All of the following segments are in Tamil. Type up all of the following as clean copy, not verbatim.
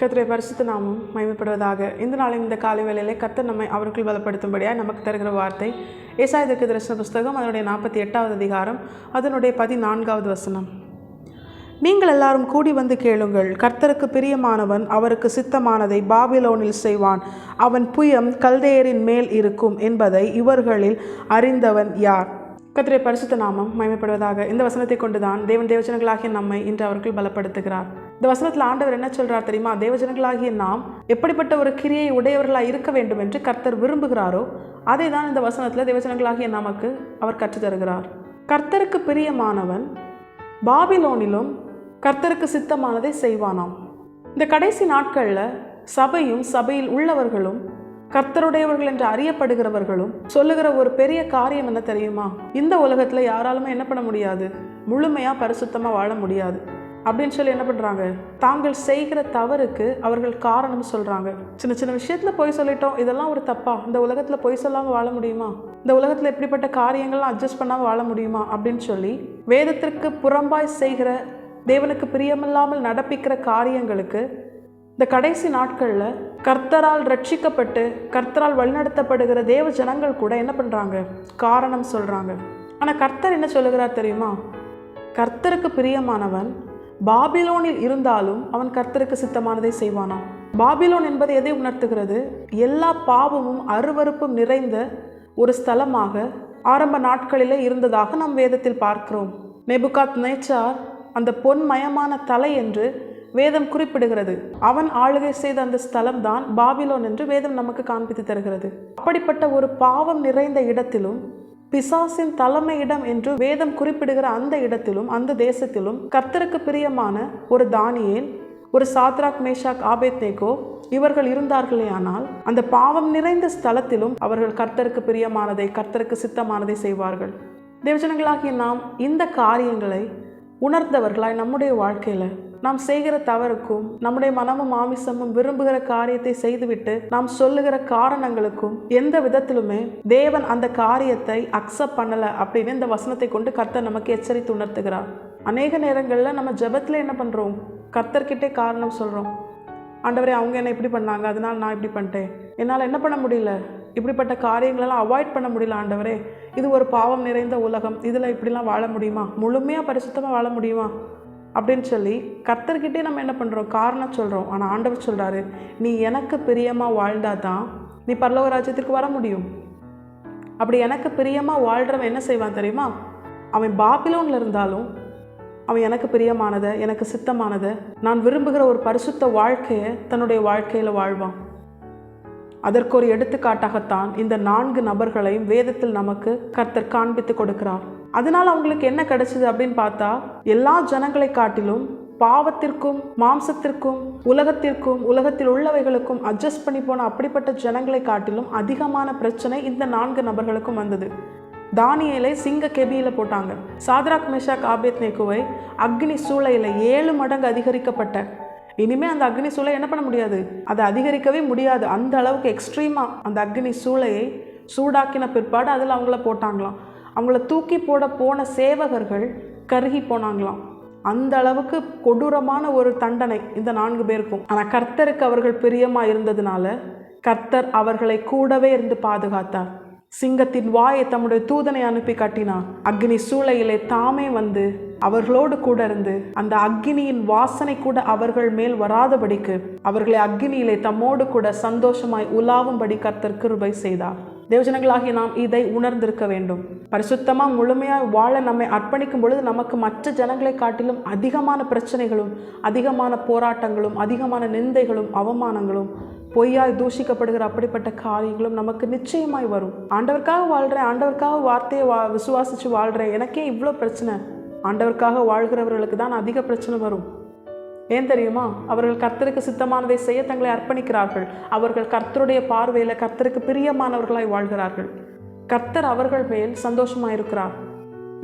கர்த்தருடைய பரிசுத்த நாமம் மகிமைப்படுவதாக. இந்த நாளின் இந்த காலை வேளையிலே கர்த்தர் நம்மை அவருக்குள் பலப்படுத்தும்படியாக நமக்கு தருகிற வார்த்தை ஏசாயா தீர்க்கதரிசன புஸ்தகம் அதனுடைய 48வது அதிகாரம் அதனுடைய 14வது வசனம். நீங்கள் எல்லாரும் கூடி வந்து கேளுங்கள், கர்த்தருக்கு பிரியமானவன் அவருக்கு சித்தமானதை பாபிலோனில் செய்வான், அவன் புயம் கல்தேயரின் மேல் இருக்கும் என்பதை இவர்களில் அறிந்தவன் யார்? கர்த்தருடைய பரிசுத்த நாமம் மகிமைப்படுவதாக. இந்த வசனத்தை கொண்டுதான் தேவன் தேவஜனங்களாகிய நம்மை இன்று அவர்கள் பலப்படுத்துகிறார். இந்த வசனத்தில் ஆண்டவர் என்ன சொல்றார் தெரியுமா? தேவஜனங்களாகிய நாம் எப்படிப்பட்ட ஒரு கிரியை உடையவர்களாக இருக்க வேண்டும் என்று கர்த்தர் விரும்புகிறாரோ அதை தான் இந்த வசனத்தில் தேவஜனங்களாகிய நமக்கு அவர் கற்றுத்தருகிறார். கர்த்தருக்கு பிரியமானவன் பாபிலோனிலும் கர்த்தருக்கு சித்தமானதை செய்வானாம். இந்த கடைசி நாட்களில் சபையும் சபையில் உள்ளவர்களும் கர்த்தருடையவர்கள் என்று அறியப்படுகிறவர்களும் சொல்லுகிற ஒரு பெரிய காரியம் என்ன தெரியுமா? இந்த உலகத்தில் யாராலுமே என்ன பண்ண முடியாது, முழுமையாக பரிசுத்தமாக வாழ முடியாது அப்படின்னு சொல்லி என்ன பண்ணுறாங்க, தாங்கள் செய்கிற தவறுக்கு அவர்கள் காரணம் சொல்கிறாங்க. சின்ன சின்ன விஷயத்தில் பொய் சொல்லிட்டோம், இதெல்லாம் ஒரு தப்பா? இந்த உலகத்தில் பொய் சொல்லாமல் வாழ முடியுமா? இந்த உலகத்தில் எப்படிப்பட்ட காரியங்கள்லாம் அட்ஜஸ்ட் பண்ணாமல் வாழ முடியுமா அப்படின்னு சொல்லி வேதத்திற்கு புறம்பாய் செய்கிற, தேவனுக்கு பிரியமில்லாமல் நடப்பிக்கிற காரியங்களுக்கு இந்த கடைசி நாட்களில் கர்த்தரால் ரட்சிக்கப்பட்டு கர்த்தரால் வழிநடத்தப்படுகிற தேவ ஜனங்கள் கூட என்ன பண்ணுறாங்க, காரணம் சொல்கிறாங்க. ஆனால் கர்த்தர் என்ன சொல்லுகிறார் தெரியுமா? கர்த்தருக்கு பிரியமானவன் பாபிலோனில் இருந்தாலும் அவன் கர்த்தருக்கு சித்தமானதை செய்வானாம். பாபிலோன் என்பது எதை உணர்த்துகிறது? எல்லா பாவமும் அருவருப்பும் நிறைந்த ஒரு ஸ்தலமாக ஆரம்ப நாட்களிலே இருந்ததாக நாம் வேதத்தில் பார்க்கிறோம். நேபுகாத் நேச்சார் அந்த பொன்மயமான தலை என்று வேதம் குறிப்பிடுகிறது. அவன் ஆளுகை செய்த அந்த ஸ்தலம் தான் பாபிலோன் என்று வேதம் நமக்கு காண்பித்து தருகிறது. அப்படிப்பட்ட ஒரு பாவம் நிறைந்த இடத்திலும் பிசாசின் தலைமை இடம் என்று வேதம் குறிப்பிடுகிற அந்த இடத்திலும் அந்த தேசத்திலும் கர்த்தருக்கு பிரியமான ஒரு தானியேல், ஒரு சாத்ராக், மேஷாக், ஆபேத்நேகோ இவர்கள் இருந்தார்களே. ஆனால் அந்த பாவம் நிறைந்த ஸ்தலத்திலும் அவர்கள் கர்த்தருக்கு பிரியமானதை, கர்த்தருக்கு சித்தமானதை செய்வார்கள். தேவஜனங்களாகிய நாம் இந்த காரியங்களை உணர்ந்தவர்களாய் நம்முடைய வாழ்க்கையில் நாம் செய்கிற தவறுக்கும் நம்முடைய மனமும் மாமிசமும் விரும்புகிற காரியத்தை செய்துவிட்டு நாம் சொல்லுகிற காரணங்களுக்கும் எந்த விதத்திலுமே தேவன் அந்த காரியத்தை அக்செப்ட் பண்ணலை அப்படின்னு இந்த வசனத்தை கொண்டு கர்த்தர் நமக்கு எச்சரித்து உணர்த்துகிறார். அநேக நேரங்களில் நம்ம ஜெபத்தில் என்ன பண்ணுறோம், கர்த்தர்கிட்டே காரணம் சொல்கிறோம். ஆண்டவரே, அவங்க என்ன இப்படி பண்ணாங்க, அதனால் நான் இப்படி பண்ணிட்டேன், என்னால் என்ன பண்ண முடியல, இப்படிப்பட்ட காரியங்களெல்லாம் அவாய்ட் பண்ண முடியல ஆண்டவரே, இது ஒரு பாவம் நிறைந்த உலகம், இதில் இப்படிலாம் வாழ முடியுமா, முழுமையாக பரிசுத்தமாக வாழ முடியுமா அப்படின்னு சொல்லி கர்த்தர்கிட்டே நம்ம என்ன பண்ணுறோம், காரணம் சொல்கிறோம். ஆனால் ஆண்டவர் சொல்கிறாரு, நீ எனக்கு பிரியமாக வாழ்ந்தா தான் நீ பரலோக ராஜ்யத்திற்கு வர முடியும். அப்படி எனக்கு பிரியமாக வாழ்கிறவன் என்ன செய்வான் தெரியுமா? அவன் பாபிலோனில் இருந்தாலும் அவன் எனக்கு பிரியமானதை, எனக்கு சித்தமானதை, நான் விரும்புகிற ஒரு பரிசுத்த வாழ்க்கையை தன்னுடைய வாழ்க்கையில் வாழ்வான். அதற்கு ஒரு எடுத்துக்காட்டாகத்தான் இந்த 4 நபர்களையும் வேதத்தில் நமக்கு கர்த்தர் காண்பித்து கொடுக்கிறார். அதனால் அவங்களுக்கு என்ன கிடைச்சது அப்படின்னு பார்த்தா, எல்லா ஜனங்களை காட்டிலும் பாவத்திற்கும் மாம்சத்திற்கும் உலகத்திற்கும் உலகத்தில் உள்ளவைகளுக்கும் அட்ஜஸ்ட் பண்ணி போன அப்படிப்பட்ட ஜனங்களை காட்டிலும் அதிகமான பிரச்சனை இந்த 4 நபர்களுக்கும் வந்தது. தானியேலை சிங்க கெபியில் போட்டாங்க. சாத்ராக், மேஷாக், ஆபேத்நேகோவை அக்னி சூளையில் 7 மடங்கு அதிகரிக்கப்பட்ட, இனிமேல் அந்த அக்னி சூளை என்ன பண்ண முடியாது, அதை அதிகரிக்கவே முடியாது. அந்த அளவுக்கு எக்ஸ்ட்ரீமாக அந்த அக்னி சூளையை சூடாக்கின பிற்பாடு அதில் அவங்கள போட்டாங்களாம். அவங்கள தூக்கி போன சேவகர்கள் கருகி போனாங்களாம். அந்த அளவுக்கு கொடூரமான ஒரு தண்டனை இந்த 4 பேருக்கும். ஆனால் கர்த்தருக்கு அவர்கள் பிரியமாக இருந்ததுனால கர்த்தர் அவர்களை கூடவே இருந்து பாதுகாத்தார். சிங்கத்தின் வாயை தம்முடைய தூதனை அனுப்பி கட்டினார். அக்னி சூளையிலே தாமே வந்து அவர்களோடு கூட இருந்து அந்த அக்னியின் வாசனை கூட அவர்கள் மேல் வராதபடிக்கு அவர்களை அக்னியிலே தம்மோடு கூட சந்தோஷமாய் உலாவும்படி கர்த்தர் கிருபை செய்தார். தேவஜனங்களாகிய நாம் இதை உணர்ந்திருக்க வேண்டும். பரிசுத்தமாக முழுமையாக வாழ நம்மை அர்ப்பணிக்கும் பொழுது நமக்கு மற்ற ஜனங்களை காட்டிலும் அதிகமான பிரச்சனைகளும் அதிகமான போராட்டங்களும் அதிகமான நிந்தைகளும் அவமானங்களும் பொய்யாய் தூஷிக்கப்படுகிற அப்படிப்பட்ட காரியங்களும் நமக்கு நிச்சயமாய் வரும். ஆண்டவருக்காக வாழ்கிறேன், ஆண்டவருக்காக வார்த்தையை விசுவாசித்து வாழ்கிறேன், எனக்கே இவ்வளோ பிரச்சனை. ஆண்டவருக்காக வாழ்கிறவர்களுக்கு தான் அதிக பிரச்சனை வரும். ஏன் தெரியுமா? அவர்கள் கர்த்தருக்கு சித்தமானதை செய்ய தங்களை அர்ப்பணிக்கிறார்கள். அவர்கள் கர்த்தருடைய பார்வையில் கர்த்தருக்கு பிரியமானவர்களாய் வாழ்கிறார்கள். கர்த்தர் அவர்கள் மேல் சந்தோஷமாக இருக்கிறார்.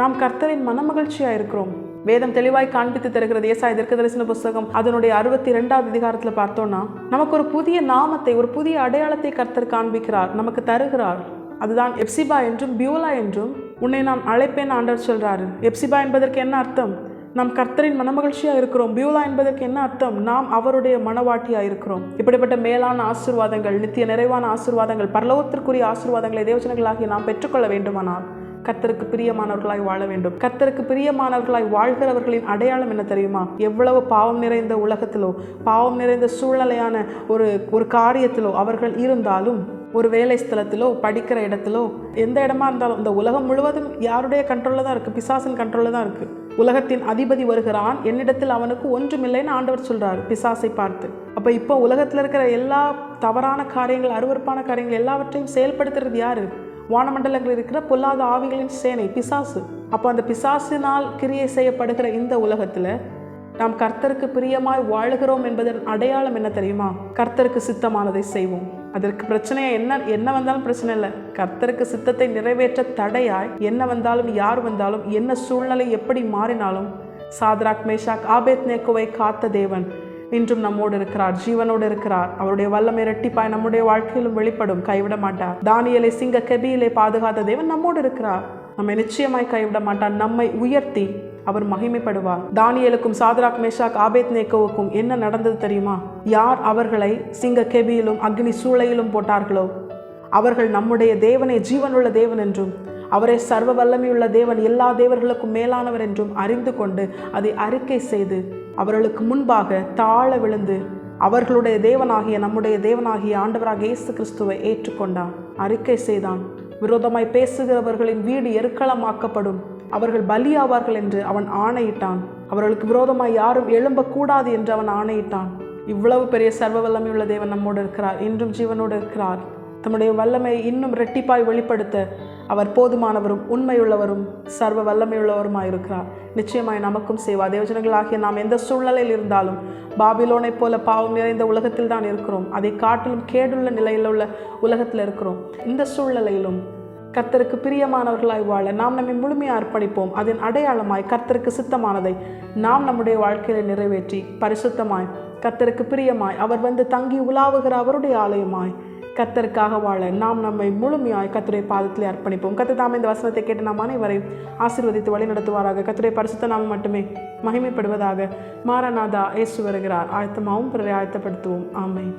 நாம் கர்த்தரின் மனமகிழ்ச்சியாக இருக்கிறோம். வேதம் தெளிவாய் காண்பித்து தருகிறது. ஏசாயா தீர்க்கதரிசன புஸ்தகம் அதனுடைய 62வது அதிகாரத்தில் பார்த்தோம்னா, நமக்கு ஒரு புதிய நாமத்தை, ஒரு புதிய அடையாளத்தை கர்த்தர் காண்பிக்கிறார், நமக்கு தருகிறார். அதுதான் எப்சிபா என்றும் பியூலா என்றும் உன்னை நான் அழைப்பேன் ஆண்டவர் சொல்றாரு. எப்சிபா என்பதற்கு என்ன அர்த்தம்? நாம் கர்த்தரின் மனமகிழ்ச்சியாக இருக்கிறோம். பியூலா என்பதற்கு என்ன அர்த்தம்? நாம் அவருடைய மனவாட்டியாக இருக்கிறோம். இப்படிப்பட்ட மேலான ஆசீர்வாதங்கள், நித்திய நிறைவான ஆசீர்வாதங்கள், பரலோகத்திற்குரிய ஆசீர்வாதங்களை தேவஜனங்களாகிய நாம் பெற்றுக்கொள்ள வேண்டுமானால் கர்த்தருக்கு பிரியமானவர்களாய் வாழ வேண்டும். கர்த்தருக்கு பிரியமானவர்களாய் வாழ்கிறவர்களின் அடையாளம் என்ன தெரியுமா? எவ்வளவு பாவம் நிறைந்த உலகத்திலோ, பாவம் நிறைந்த சூழ்நிலையான ஒரு காரியத்திலோ அவர்கள் இருந்தாலும், ஒரு வேலை ஸ்தலத்திலோ, படிக்கிற இடத்திலோ, எந்த இடமா இருந்தாலும், இந்த உலகம் முழுவதும் யாருடைய கண்ட்ரோலில் தான் இருக்குது? பிசாசின் கண்ட்ரோலில் தான் இருக்குது. உலகத்தின் அதிபதி வருகிறான், என்னிடத்தில் அவனுக்கு ஒன்றுமில்லைன்னு ஆண்டவர் சொல்கிறார் பிசாசை பார்த்து. அப்போ இப்போ உலகத்தில் இருக்கிற எல்லா தவறான காரியங்கள், அருவருப்பான காரியங்கள் எல்லாவற்றையும் செயல்படுத்துறது யாரு? வானமண்டலங்கள் இருக்கிற பொல்லாத ஆவிகளின் சேனை, பிசாசு. அப்போ அந்த பிசாசினால் கிரியை செய்யப்படுகிற இந்த உலகத்தில் நாம் கர்த்தருக்கு பிரியமாய் வாழுகிறோம் என்பதன் அடையாளம் என்ன தெரியுமா? கர்த்தருக்கு சித்தமானதை செய்வோம். அதற்கு பிரச்சனையா என்ன வந்தாலும் பிரச்சனை இல்லை. கர்த்தருக்கு சித்தத்தை நிறைவேற்ற தடையாய் என்ன வந்தாலும், யார் வந்தாலும், என்ன சூழ்நிலை எப்படி மாறினாலும், சாத்ராக், மேஷாக், ஆபேத்நேகோவை காத்த தேவன் இன்றும் நம்மோடு இருக்கிறார், ஜீவனோடு இருக்கிறார். அவருடைய வல்லமை இரட்டிப்பாய் நம்முடைய வாழ்க்கையிலும் வெளிப்படும், கைவிட மாட்டார். தானியேலை சிங்க கெபியிலே பாதுகாத்த தேவன் நம்மோடு இருக்கிறார். நம்மை நிச்சயமாய் கைவிட மாட்டார். நம்மை உயர்த்தி அவர் மகிமைப்படுவார். தானியேலுக்கும் சாத்ராக், மேஷாக், ஆபேத்நேகோவுக்கும் என்ன நடந்தது தெரியுமா? யார் அவர்களை சிங்க கெபியிலும் அக்னி சூளையிலும் போட்டார்களோ அவர்கள் நம்முடைய தேவனே ஜீவனுள்ள தேவன் என்றும், அவரே சர்வ வல்லமையுள்ள தேவன், எல்லா தேவர்களுக்கும் மேலானவர் என்றும் அறிந்து கொண்டு அதை அறிக்கை செய்து அவர்களுக்கு முன்பாக தாழ விழுந்து அவர்களுடைய தேவனாகிய நம்முடைய தேவனாகிய ஆண்டவராக இயேசு கிறிஸ்துவை ஏற்றுக்கொண்டான், அறிக்கை செய்தான். விரோதமாய் பேசுகிறவர்களின் வீடு எருக்களமாக்கப்படும், அவர்கள் பலியாவார்கள் என்று அவன் ஆணையிட்டான். அவர்களுக்கு விரோதமாய் யாரும் எழும்பக்கூடாது என்று அவன் ஆணையிட்டான். இவ்வளவு பெரிய சர்வ வல்லமையுள்ள தேவன் நம்மோடு இருக்கிறார், இன்றும் ஜீவனோடு இருக்கிறார். தம்முடைய வல்லமையை இன்னும் இரட்டிப்பாய் வெளிப்படுத்த அவர் போதுமானவரும் உண்மையுள்ளவரும் சர்வ வல்லமையுள்ளவருமாயிருக்கிறார். நிச்சயமாய் நமக்கும் செய்வார். தேவஜனங்களாகிய நாம் எந்த சூழ்நிலையில் இருந்தாலும், பாபிலோனை போல பாவம் நிறைந்த உலகத்தில் தான் இருக்கிறோம், அதை காட்டிலும் கேடுள்ள நிலையில் உள்ள உலகத்தில் இருக்கிறோம். இந்த சூழ்நிலையிலும் கர்த்தருக்கு பிரியமானவர்களாய் வாழ நாம் நம்மை முழுமையாக அர்ப்பணிப்போம். அதன் அடையாளமாய் கர்த்தருக்கு சித்தமானதை நாம் நம்முடைய வாழ்க்கையில நிறைவேற்றி பரிசுத்தமாய் கர்த்தருக்கு பிரியமாய் அவர் வந்து தங்கி உலாவுகிற அவருடைய ஆலயமாய் கர்த்தருக்காக வாழ நாம் நம்மை முழுமையாய் கர்த்தருடைய பாதத்திலே அர்ப்பணிப்போம். கர்த்தர் தாமே இந்த வசனத்தை கேட்டு நாம் அனைவரையும் ஆசீர்வதித்து வழி நடத்துவாராக. கர்த்தருடைய பரிசுத்த நாமம் மட்டுமே மகிமைப்படுவதாக. மாரநாதா இயேசு வருகிறார். ஆயத்தமாகவும் பிறரை ஆயத்தப்படுத்துவோம். ஆமென்.